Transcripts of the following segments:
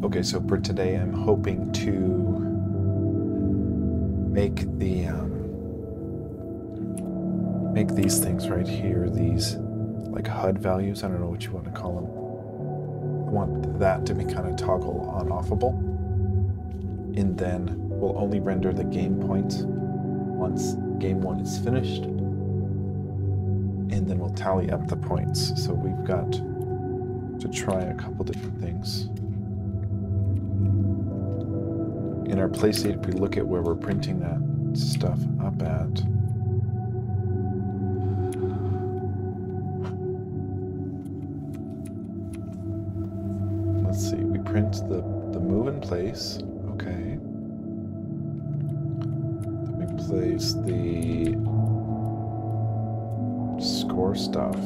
Okay, so for today I'm hoping to make the make these things right here, these like HUD values, I don't know what you want to call them. I want that to be kind of toggle on-offable, and then we'll only render the game points once game 1 is finished, and then we'll tally up the points. So we've got to try a couple different things. In our playstate, if we look at where we're printing that stuff up at, let's see, we print the move in place, okay. Then we place the score stuff.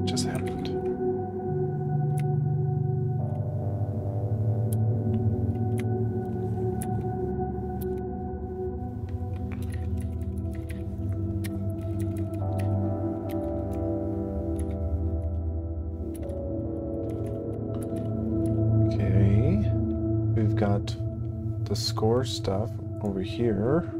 Just happened. Got the score stuff over here.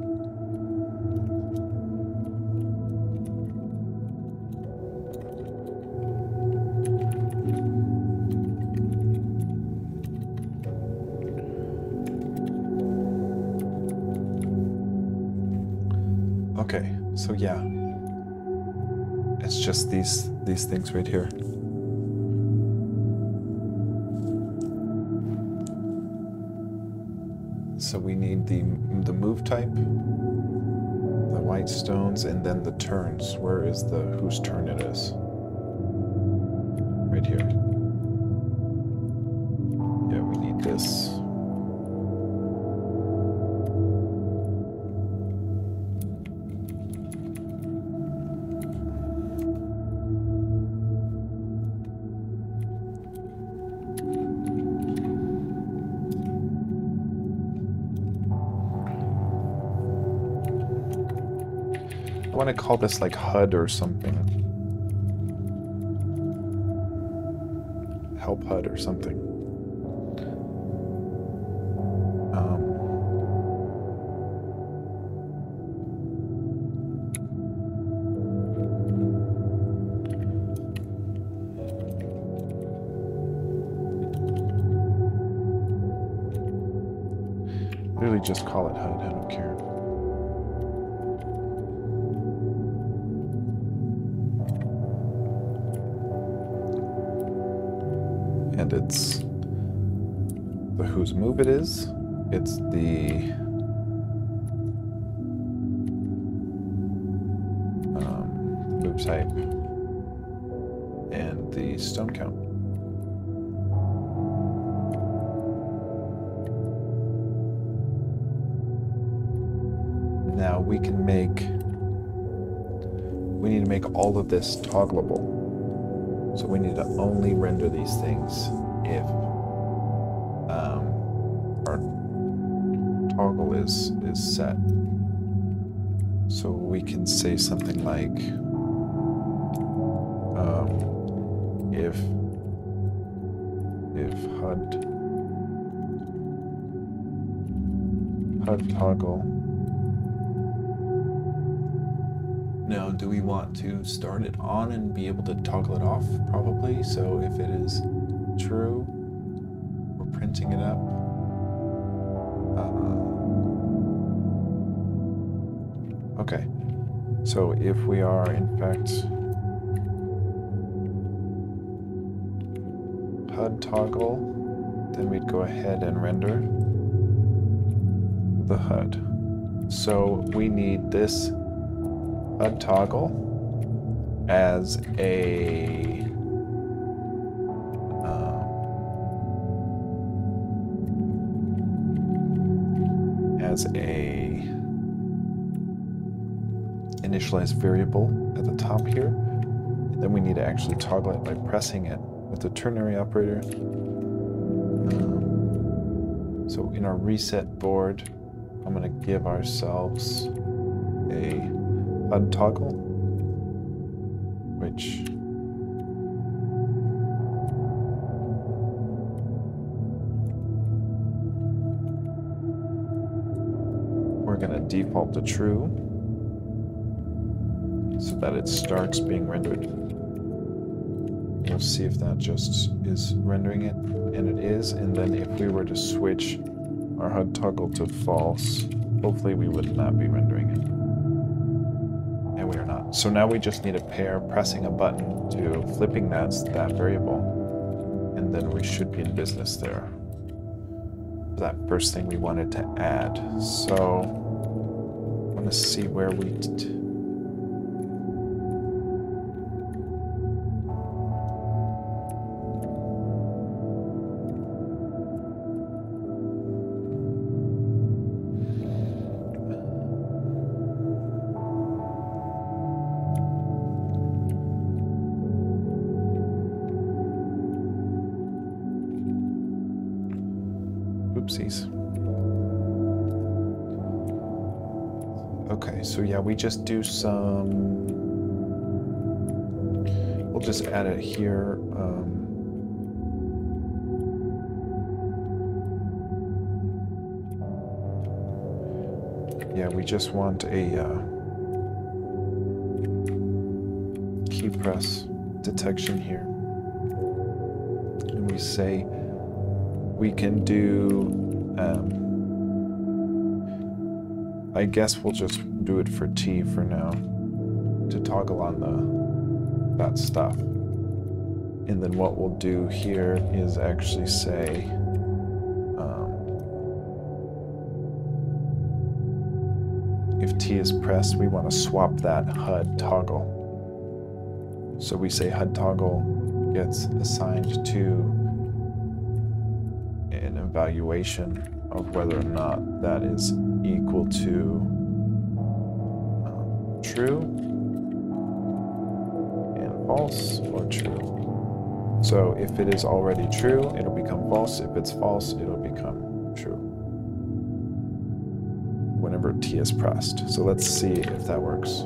Okay, so yeah, it's just these things right here. So we need the move type, the white stones, and then the turns. Where is the whose turn it is? Right here. Yeah, we need this. I want to call this like HUD or something. Help HUD or something. Really just call it HUD, I don't care. And it's the whose move it is, it's the move type, and the stone count. Now we can we need to make all of this toggleable. So we need to only render these things if our toggle is set. So we can say something like if HUD toggle. Now, do we want to start it on and be able to toggle it off? Probably. So if it is true, we're printing it up. Okay. So if we are, in fact, HUD toggle, then we'd go ahead and render the HUD. So we need this HUD toggle as a initialized variable at the top here. And then we need to actually toggle it by pressing it with the ternary operator. So in our reset board, I'm going to give ourselves a HUD toggle, which we're going to default to true so that it starts being rendered. We'll see if that just is rendering it, and it is. And then if we were to switch our HUD toggle to false, hopefully we would not be rendering it. And we are not. So now we just need a pair pressing a button to flipping that variable, and then we should be in business there. That first thing we wanted to add. So I want to see where we oopsies. Okay, so yeah, we just do some, we'll just add it here. Yeah, we just want a key press detection here. And we say we can do, I guess we'll just do it for T for now, to toggle on that stuff. And then what we'll do here is actually say, if T is pressed, we want to swap that HUD toggle. So we say HUD toggle gets assigned to an evaluation of whether or not that is equal to true and false, or true. So if it is already true, it'll become false. If it's false, it'll become true whenever T is pressed. So let's see if that works.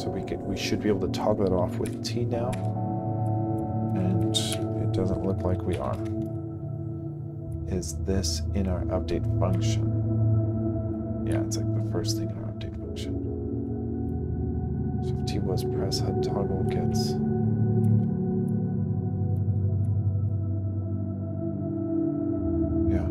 So we should be able to toggle it off with T now, and it doesn't look like we are. Is this in our update function? Yeah, it's like the first thing in our update function. So if T was pressed, HUD toggle gets. Yeah.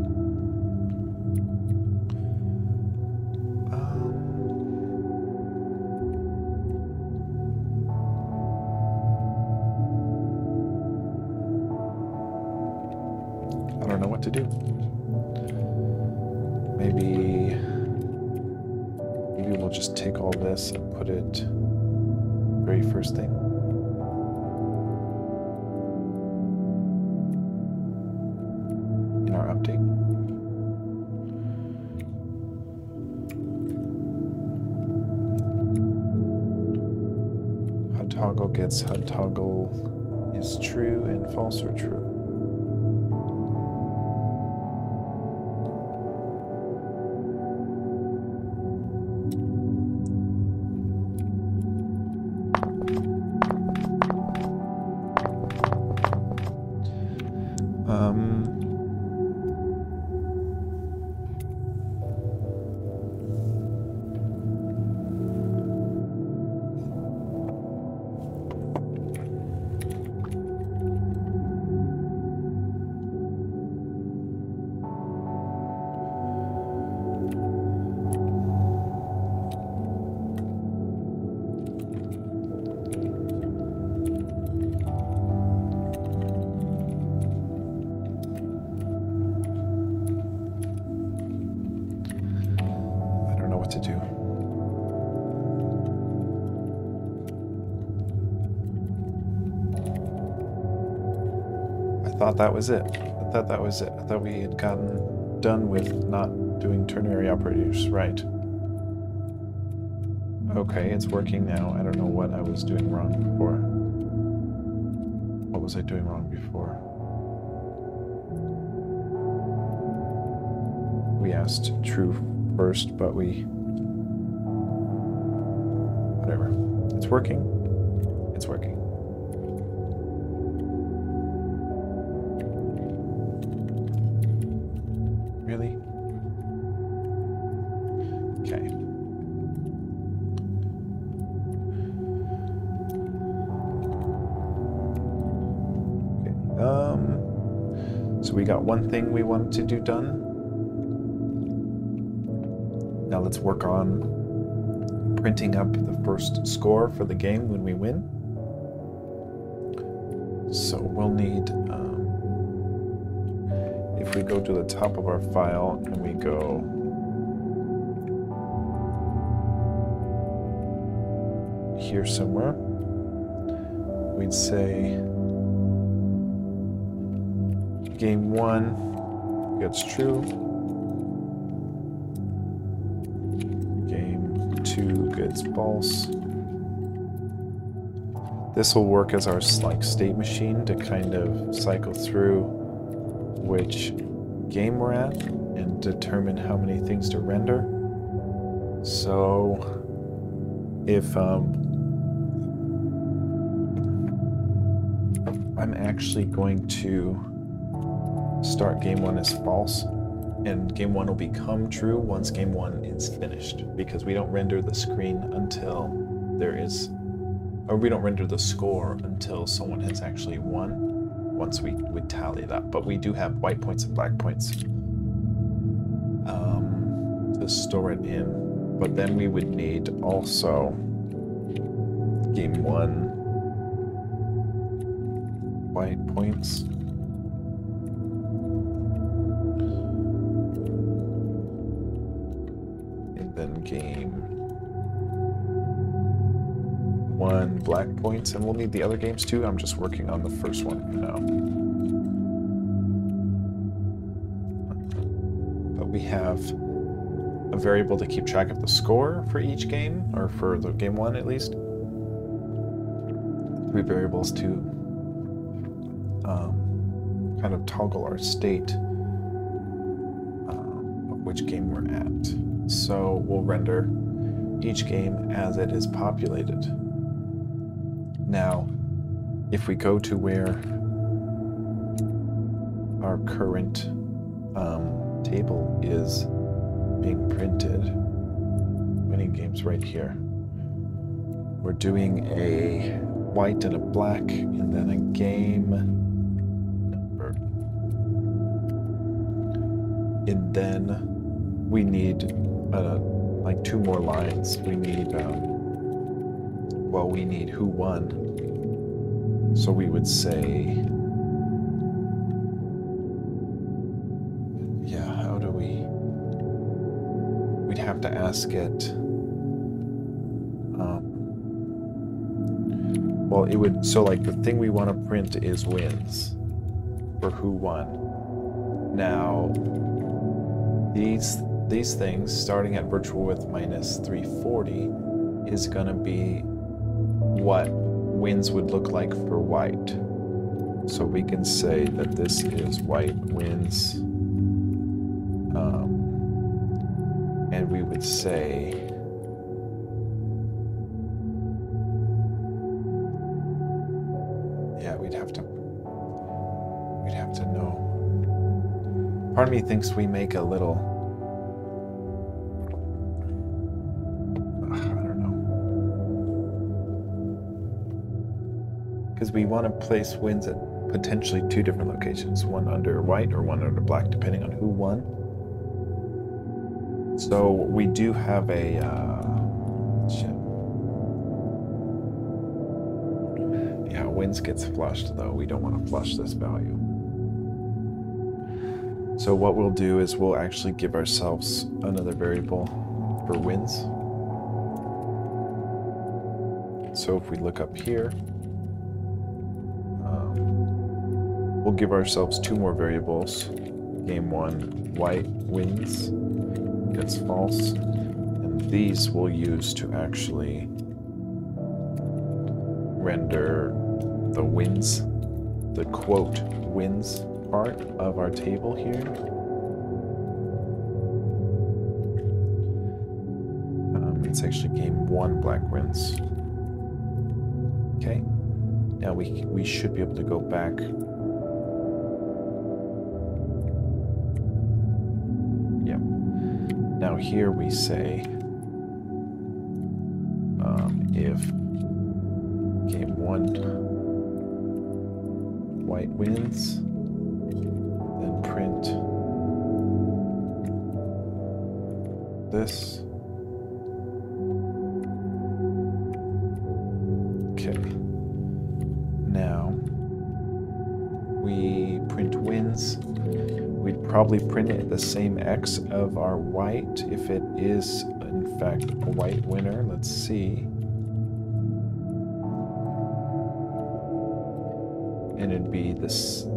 I don't know what to do. Maybe we'll just take all this and put it very first thing. In our update. HUD toggle gets HUD toggle is true and false or true. To do. I thought that was it. I thought that was it. I thought we had gotten done with not doing ternary operators, right? Okay, it's working now. I don't know what I was doing wrong before. What was I doing wrong before? We asked true, first, but whatever. It's working. It's working. Really? Okay. So we got one thing we wanted to do done. Now let's work on printing up the first score for the game when we win. So we'll need, if we go to the top of our file and we go here somewhere, we'd say game 1 gets true, game 2 gets false. This will work as our state machine to kind of cycle through which game we're at and determine how many things to render. So if I'm actually going to start game 1 as false, and game 1 will become true once game 1 is finished, because we don't render the screen until there is, or we don't render the score until someone has actually won, once we tally it up. But we do have white points and black points to store it in. But then we would need also game 1 white points. And then game 1 black points, and we'll need the other games too. I'm just working on the first one for now. But we have a variable to keep track of the score for each game, or for the game 1 at least. 3 variables to kind of toggle our state of which game we're at. So we'll render each game as it is populated. Now, if we go to where our current table is being printed, winning games right here, we're doing a white and a black, and then a game number. And then we need like 2 more lines. We need, well, we need who won. So we would say, yeah, how do we'd have to ask it, well, it would, so like the thing we want to print is wins for who won. Now, these things, starting at virtual width minus 340, is going to be what wins would look like for white. So we can say that this is white wins, and we would say we'd have to know. Part of me thinks we make a little, I don't know, because we want to place wins at potentially 2 different locations, one under white or one under black, depending on who won. So we do have a yeah, wins gets flushed, though we don't want to flush this value. So what we'll do is we'll actually give ourselves another variable for wins. So if we look up here, we'll give ourselves 2 more variables. Game 1, white wins, gets false. And these we'll use to actually render the wins, the quote wins part of our table here. it's actually game 1 black wins. Okay. Now we should be able to go back. Yep. Now here we say if game 1 white wins, then print this. Okay. Now we print wins. We'd probably print it the same X of our white if it is in fact a white winner. Let's see. And it'd be this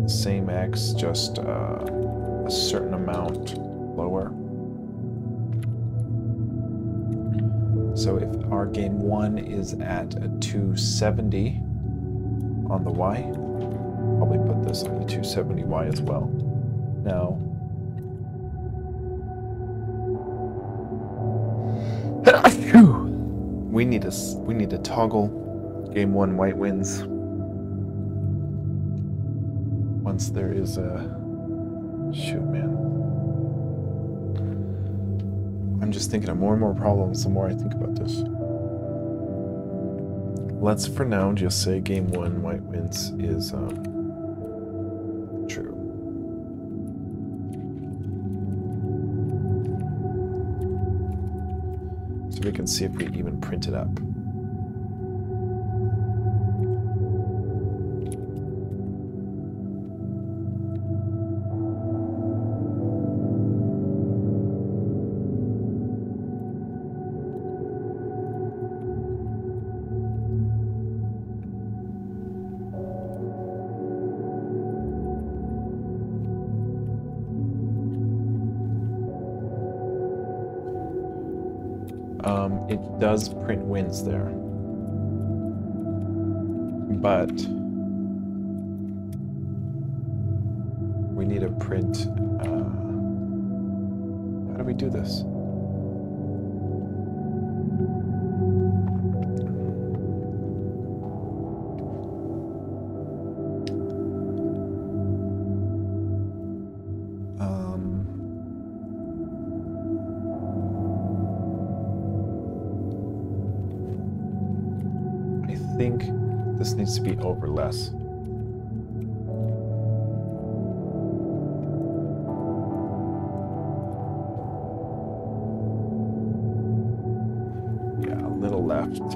same X, just a certain amount lower. So if our game 1 is at a 270 on the Y, probably put this on the 270Y as well. Now, we need to toggle game 1 white wins. Once there is a... Shoot, man. I'm just thinking of more and more problems the more I think about this. Let's for now just say game 1 white wins is true. So we can see if we even print it up. It does print wins there, but we need to print, how do we do this? I think this needs to be over less. Yeah, a little left.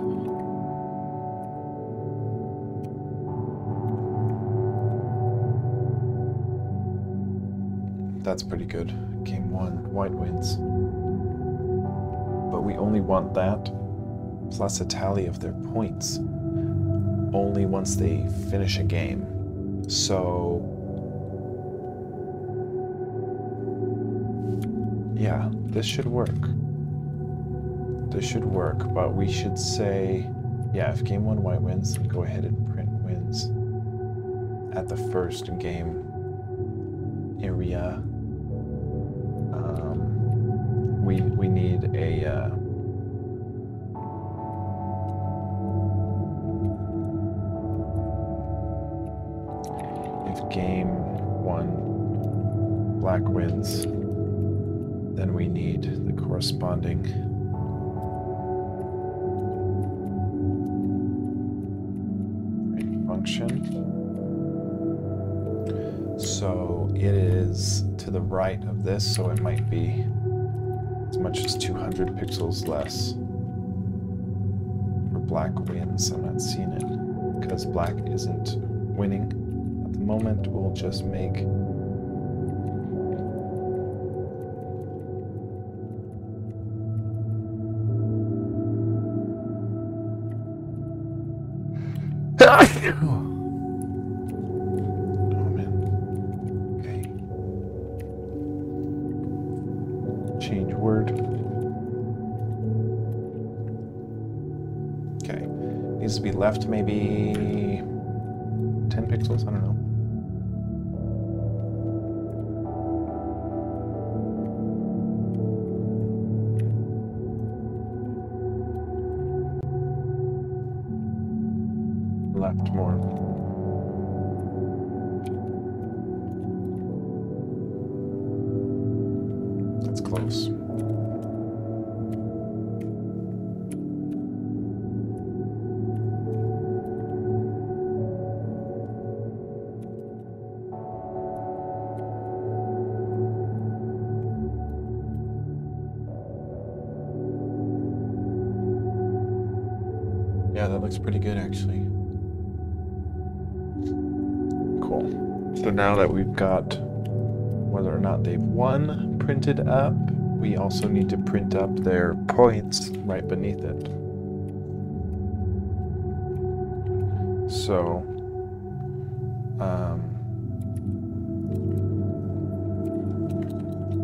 That's pretty good. Game 1, white wins. But we only want that plus a tally of their points only once they finish a game. So yeah, this should work. This should work, but we should say, yeah, if game 1 white wins, then go ahead and print wins at the first game area. We need a if game 1 black wins, then we need the corresponding print function. So it is to the right of this, so it might be as much as 200 pixels less for black wins. I'm not seeing it because black isn't winning at the moment. We'll just make change word. Okay. Needs to be left maybe 10 pixels, I don't know. left more. That's close. Yeah, that looks pretty good actually. Cool. So now that we've got whether or not they've won printed up, we also need to print up their points right beneath it. So,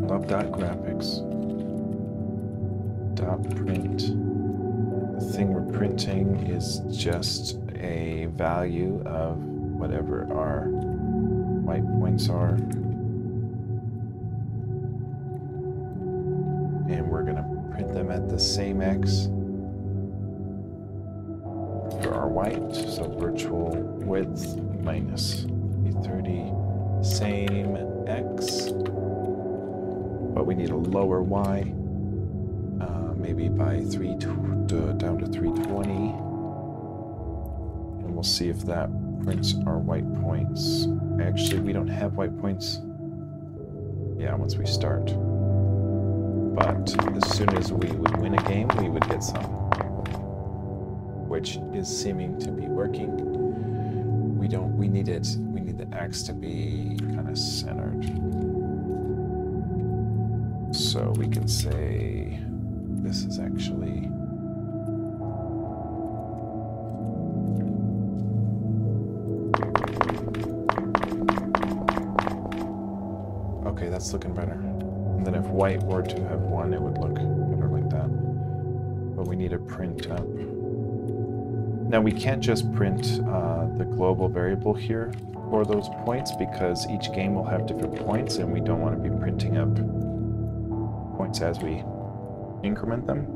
love dot graphics dot print. The thing we're printing is just a value of whatever our white points are. And we're going to print them at the same X for our white. So virtual width minus 30 same X. But we need a lower Y, maybe by down to 320. And we'll see if that prints our white points. Actually, we don't have white points. Yeah, once we start. But as soon as we would win a game, we would get some. Which is seeming to be working. We need the X to be kind of centered. So we can say this is actually okay, that's looking better. And then if white were to have won, it would look better like that. But we need to print up. Now we can't just print the global variable here for those points because each game will have different points and we don't want to be printing up points as we increment them.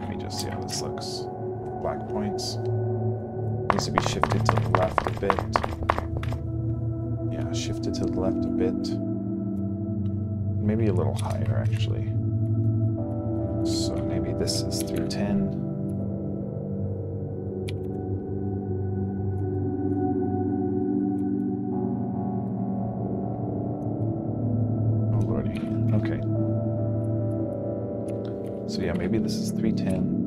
Let me just see how this looks. Black points. Needs to be shifted to the left a bit. Yeah, shifted to the left a bit. Maybe a little higher, actually. So maybe this is 310. Oh, lordy. Okay. So yeah, maybe this is 310.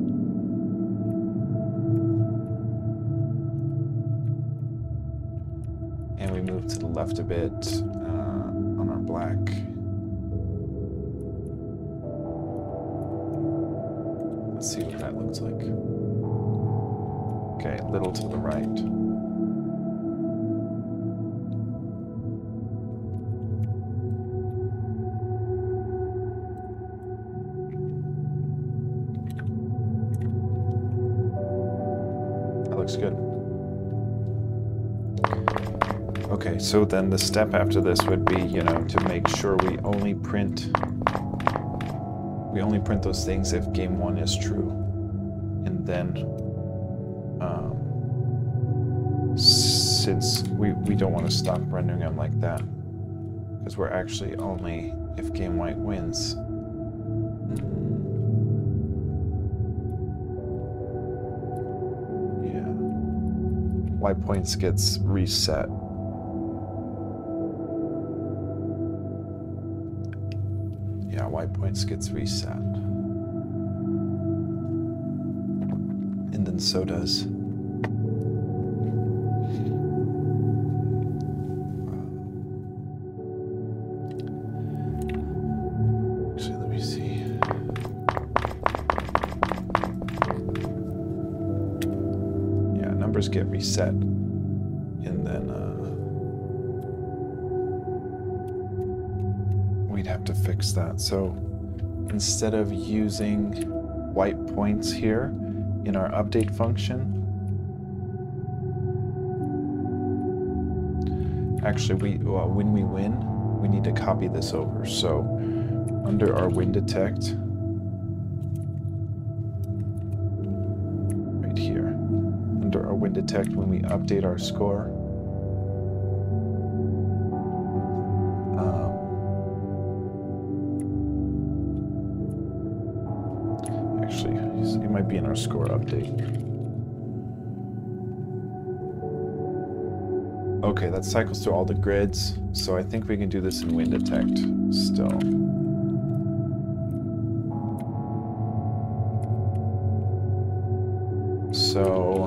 And we move to the left a bit on our black. Let's see what that looks like. Okay, a little to the right. That looks good. Okay, so then the step after this would be, to make sure we only print those things if game one is true. And then, since we don't want to stop rendering them like that, because we're actually only if game white wins. Yeah. White points gets reset. Yeah, white points gets reset. And then so does. Actually, let me see. Yeah, numbers get reset. And then we'd have to fix that. So instead of using white points here in our update function, actually when we win, we need to copy this over. So under our win detect, wind detect when we update our score. Actually, it might be in our score update. Okay, that cycles through all the grids, so I think we can do this in wind detect still. So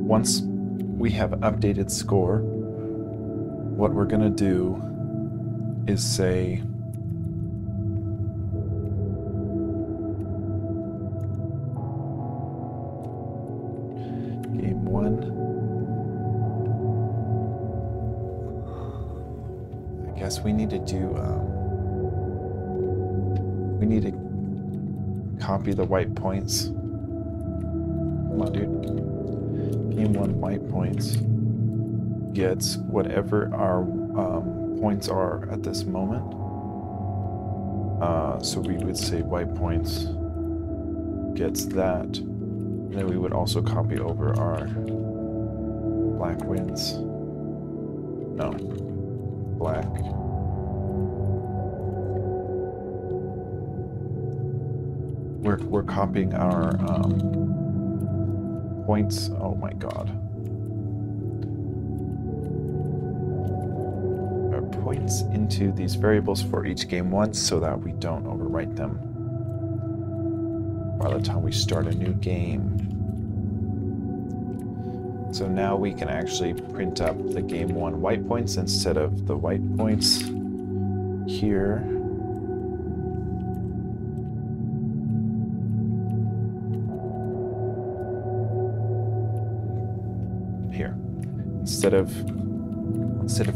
once we have updated score, what we're gonna do is say game 1. I guess we need to do we need to copy the white points. Come on, dude. Game 1 white points gets whatever our points are at this moment. So we would say white points gets that. And then we would also copy over our black wins. No, black. We're copying our points. Oh my god. Our points into these variables for each game 1 so that we don't overwrite them by the time we start a new game. So now we can actually print up the game 1 white points instead of the white points here. Here. Instead of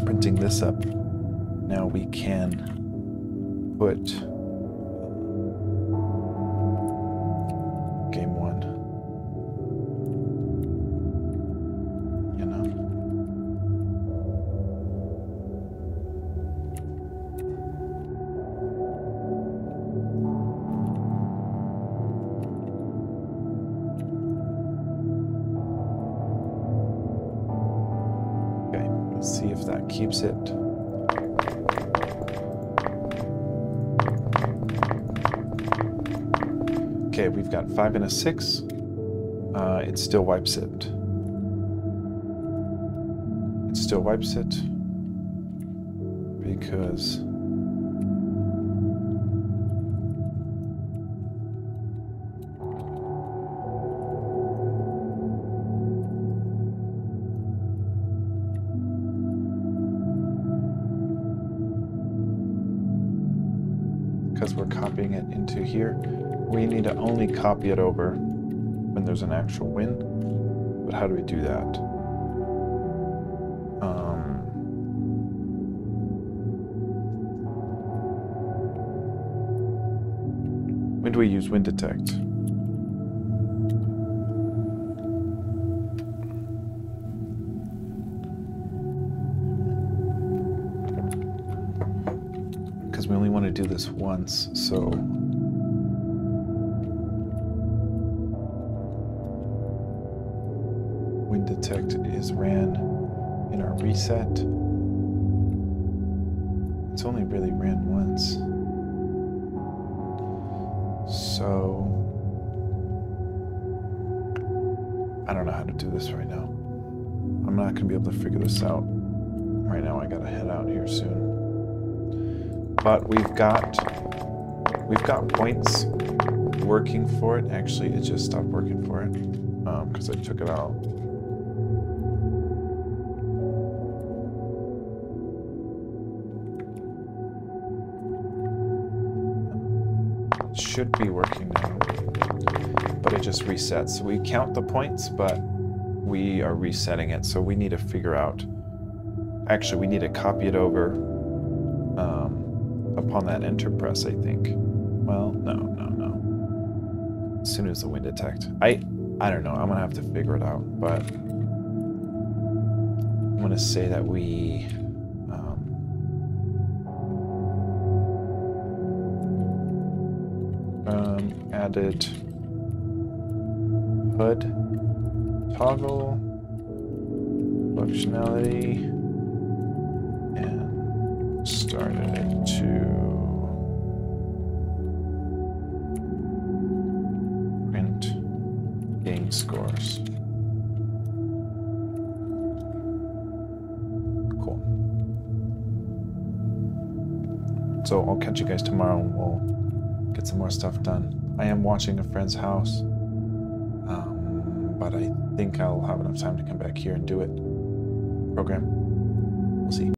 printing this up, now we can put game 1. You know? Okay, let's see if that keeps it. Okay, we've got 5 and a 6. It still wipes it. It still wipes it because we're copying it into here. We need to only copy it over when there's an actual win. But how do we do that? When do we use wind detect? Because we only want to do this once, so wind detect is ran in our reset. It's only really ran once. So I don't know how to do this right now. I'm not gonna be able to figure this out right now. I gotta head out here soon. But we've got points working for it. Actually, it just stopped working for it because I took it out. It should be working now, but it just resets. So we count the points, but we are resetting it. So we need to figure out. Actually, we need to copy it over upon that enter press, I think. Well, no. As soon as the wind detect. I don't know. I'm gonna have to figure it out, but I'm gonna say that we added HUD toggle functionality and start it to print game scores. Cool. So I'll catch you guys tomorrow and we'll get some more stuff done. I am watching a friend's house, but I think I'll have enough time to come back here and do it. Program. We'll see.